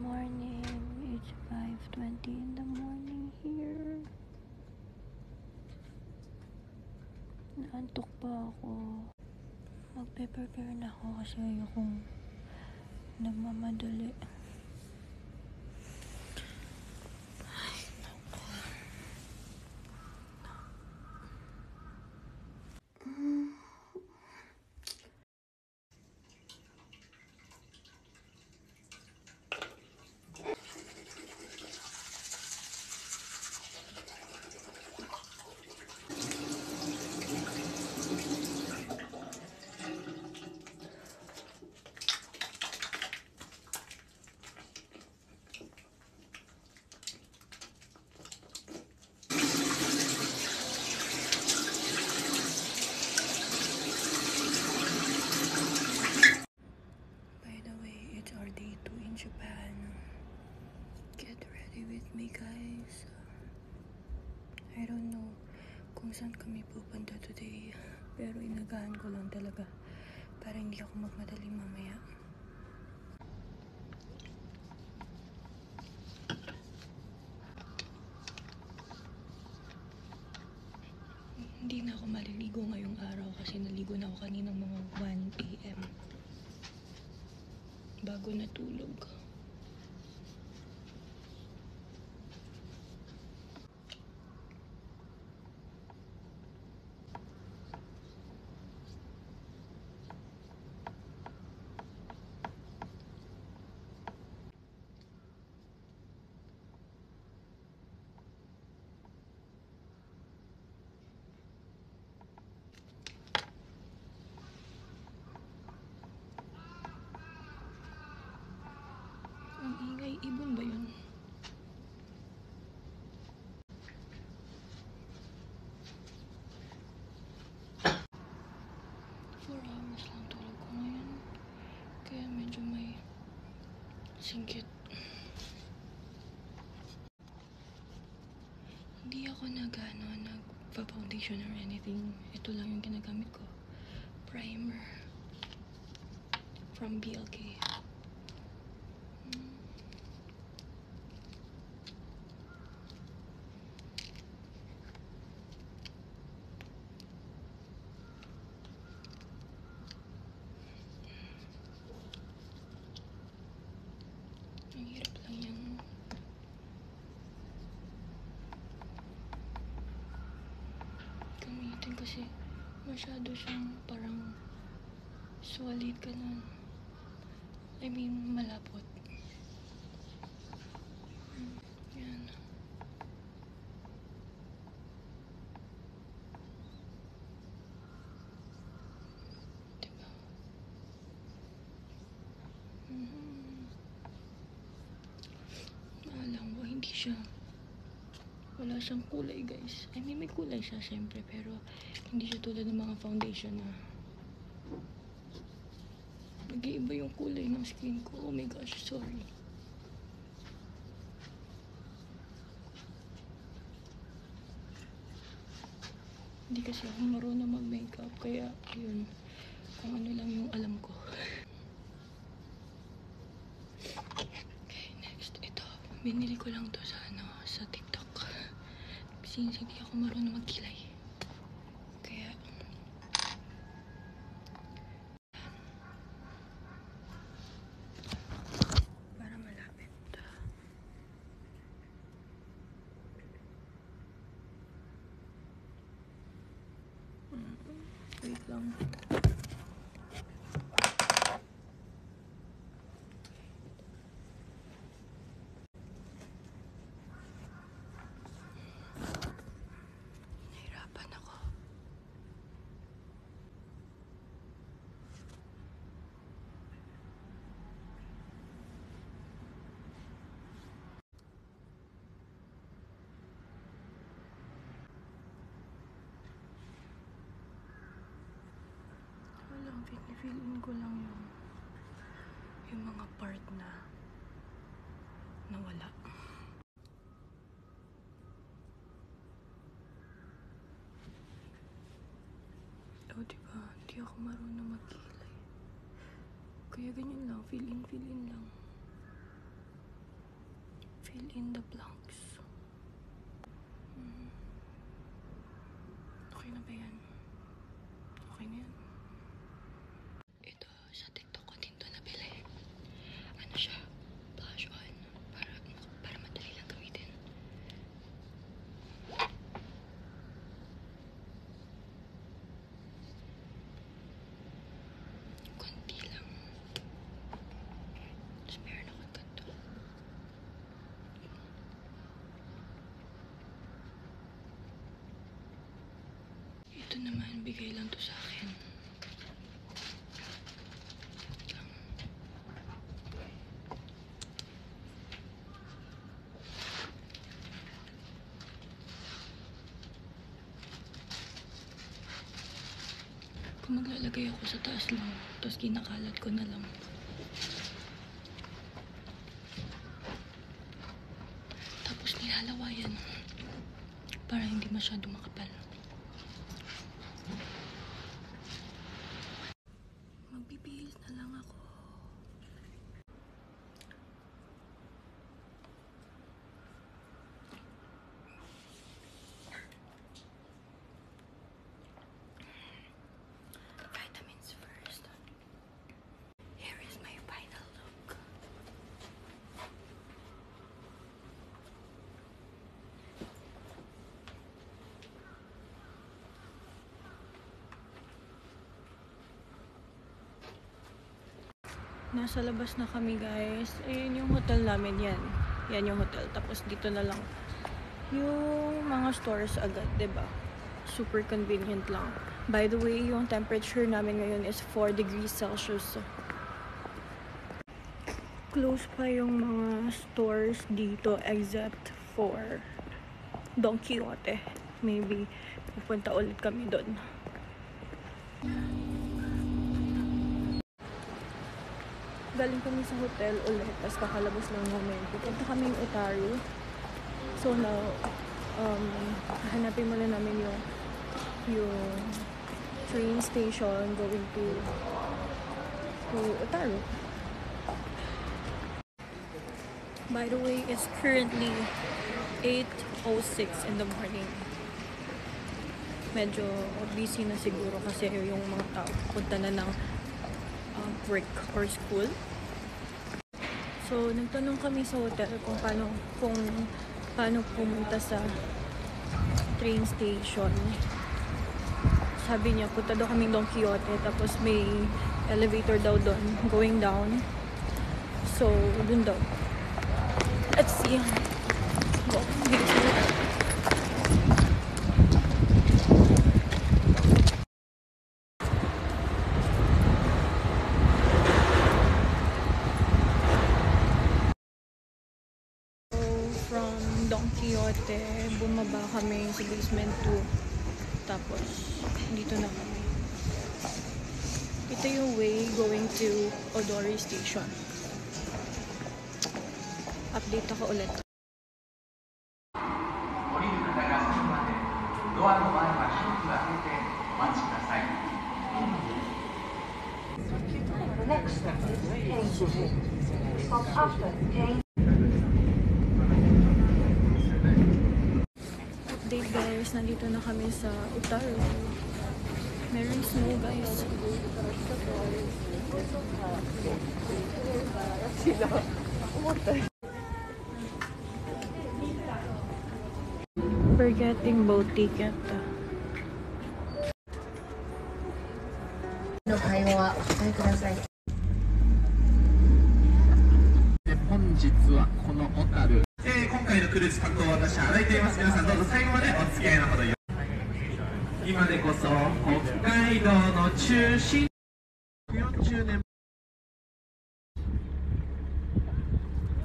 morning. It's 5:20 in the morning here. Naantok pa ako. Magpe-prepare na ako kasi ayokong nagmamadali. Japan. Get ready with me, guys. I don't know kung saan kami pupunta today, pero inagahan ko lang talaga para hindi ako magmadali mamaya. Hindi na ako maliligo ngayong araw kasi naligo na ako kaninang mga 1 AM bago natulog. Ang ingay, ibon ba yun? Hours lang tulog ko ngayon, kaya medyo may singkit. Hindi ako nagpa-foundation or anything. Ito lang yung ginagamit ko. Primer from BLK. Ang hirap lang yung gamitin kasi masyado siyang parang solid ganun. I mean, malapot. Yan. Diba? Alam mo, hindi siya, wala siyang kulay, guys. I mean, may kulay siya syempre, pero hindi siya tulad ng mga foundation na nag-iiba yung kulay ng skin ko. Oh my gosh, sorry. Hindi kasi ako marunong mag-makeup, kaya yun, kung ano lang yung alam ko. Okay, next, ito. Binili ko lang to sa TikTok. Since hindi ako marunong magkilay. Kaya, para malapit. Wait lang. Nahirapan ako. Walang feel-in ko lang yung mga part na nawala. O, diba? Hindi ako marunong magkilay. Kaya ganyan lang, feel in lang. fill in the blanks. Okay na ba yan? Okay na yan. Ito, sa TikTok ko din to nabili. Ano siya? Blush on. Para madali lang gamitin. Konti lang. Tapos meron ako ganito. Ito naman, bigay lang to sa akin. Kung maglalagay ako sa taas lang, tapos kinakalat ko na lang. Tapos nilalawayan para hindi masyado makapal. Magbibihis na lang ako. Vitamins first. Here is my final look. Nasa labas na kami, guys. Ayan yung hotel namin, yan. Yan yung hotel. Tapos dito na lang yung mga stores agad, 'di ba? Super convenient lang. By the way, yung temperature namin ngayon is 4 degrees Celsius. Close pa yung mga stores dito except for Don Quixote. Maybe pupunta ulit kami doon. Galing kami sa hotel ulit, tapos kakalabas lang namin. Pupunta kami yung Otaru. So now, hanapin muna namin yung train station going to Otaru. By the way, it's currently 8:06 in the morning. Medyo busy na siguro kasi yung mga tao punta na ng work or school. So, nagtanong kami sa hotel kung paano pumunta sa train station. Sabi niya, punta daw kaming Don Quixote, tapos may elevator daw doon, going down. So, dun daw. Let's see. Go. From Don Quixote, bumaba kami sa basement 2. Tapos, dito na kami. Ito yung way going to Odori Station. Update ako ulit. Next stop is Cambridge. Stop after Cambridge. Update, guys, nandito na kami sa Otaru. Meron snow, guys. We're getting boat ticket. の会話はお控えください。本日はこの小樽、今回のクルーズ担当は私新井と言います。皆さんどうぞ最後までお付き合いのほどよ。今でこそ北海道の中心40年。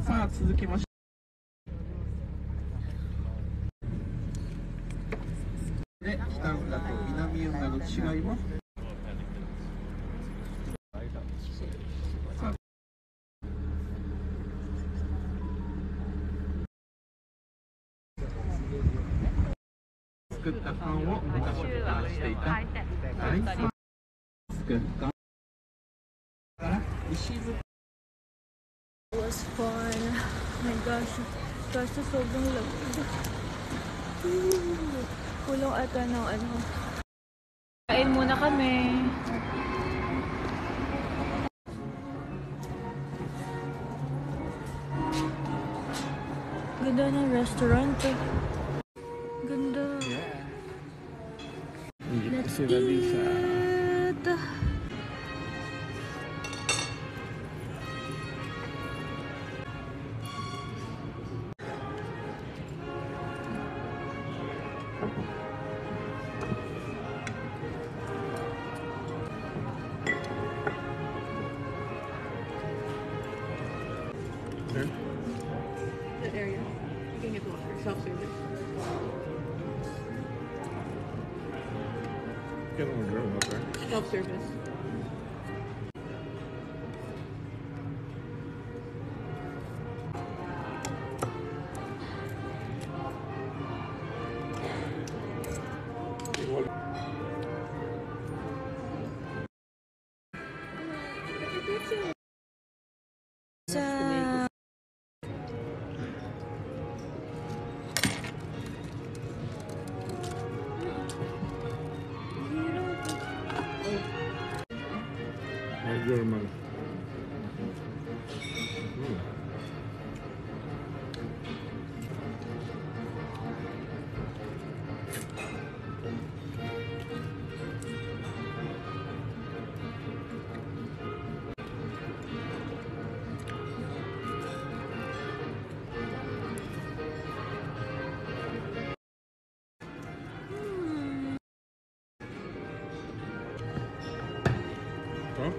さあ続きましてで北運河と南運河の違いも作ったパンを昔保管していた大豆作ったから石造 It was fun. Oh my gosh. Kaso sobrang lamig. Kulang ata ng ano. Kain muna kami. Ganda ng restaurant eh. Ganda. Let's eat. That area. You can get water. Self-service. Get one girl up there. Self-service. Sa How's your man? Huh?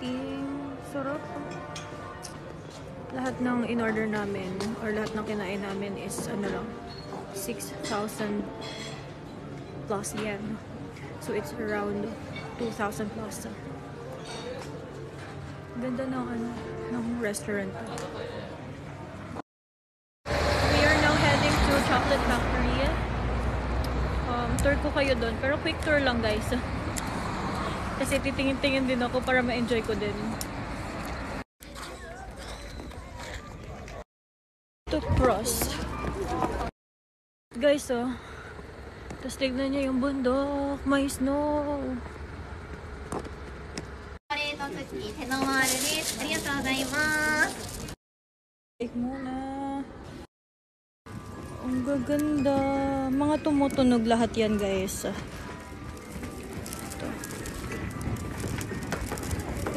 eating. Sarap. Lahat ng in-order namin or lahat ng kinain namin is ano lang 6,000 plus yen. So it's around 2,000 plus. Ganda ng ano ng restaurant. We are now heading to Chocolate Factory. Tour ko kayo doon, pero quick tour lang guys. Kasi titingin-tingin din ako para ma-enjoy ko din. To cross. Guys, oh. Tapos tignan nyo yung bundok. May snow. Take muna. Ang gaganda. Mga tumutunog lahat yan, guys.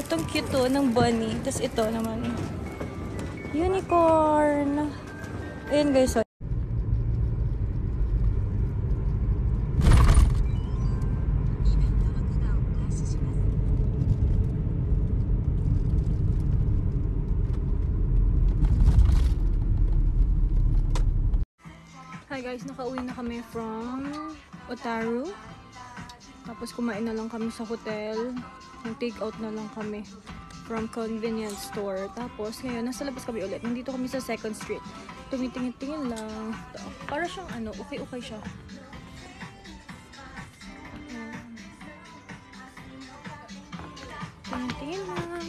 Itong cute to, ng bunny. Tapos ito naman. Unicorn. Ayan, guys. Hi guys, nakauwi na kami from Otaru. Tapos kumain na lang kami sa hotel. Nag-take out na lang kami from convenience store. Tapos ngayon, nasa labas kami ulit. Nandito kami sa 2nd Street. Tumitingin-tingin lang. Para siyang ano, okay siya. Tingin-tingin lang.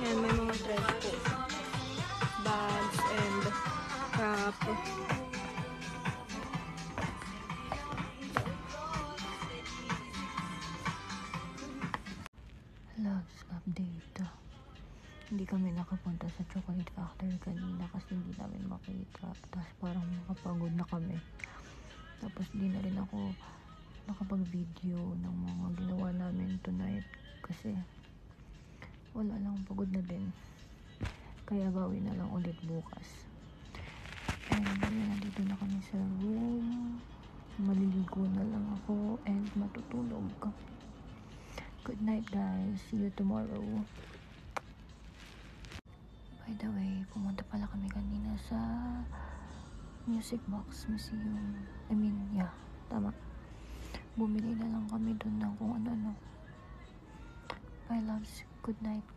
Yan, may mga dress coat. Bags and cap. Loves update. Hindi kami nakapunta sa Chocolate Factory kanina kasi hindi namin makita. Tapos parang nakapagod na kami. Tapos di na rin ako nakapag-video ng mga ginawa namin tonight kasi wala lang, pagod na din. Kaya bawi na lang ulit bukas. And yun, nandito na kami sa room. Maliligo na lang ako and matutulog. Good night guys. See you tomorrow. By the way, pumunta pala kami kanina sa Music Box Museum. Tama. Bumili na lang kami dun ng kung ano-ano. Bye loves, good night.